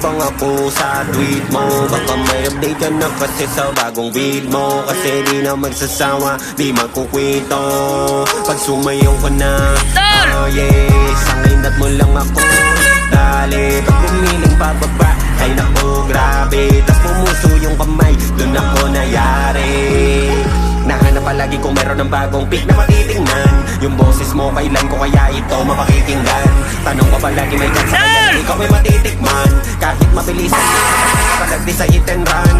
abang ako sa tweet mo. Baka may update ka na kasi sa bagong beat mo. Kasi di na magsasawa, di magkukwento pag sumayaw ka na. Oh yes, ang inat mo lang ako. Dali, pag pumiling pababa, ay naku grabe. Tas pumuso yung kamay, dun ako nayari. Nahanap palagi kung meron ng bagong pick na matitingnan. Yung boses mo kailan ko kaya ito mapakikinggan. Tanong ko palagi may chance kaya ikaw ay matitikman. Kahit mabilisan, palagdi sa hit and run.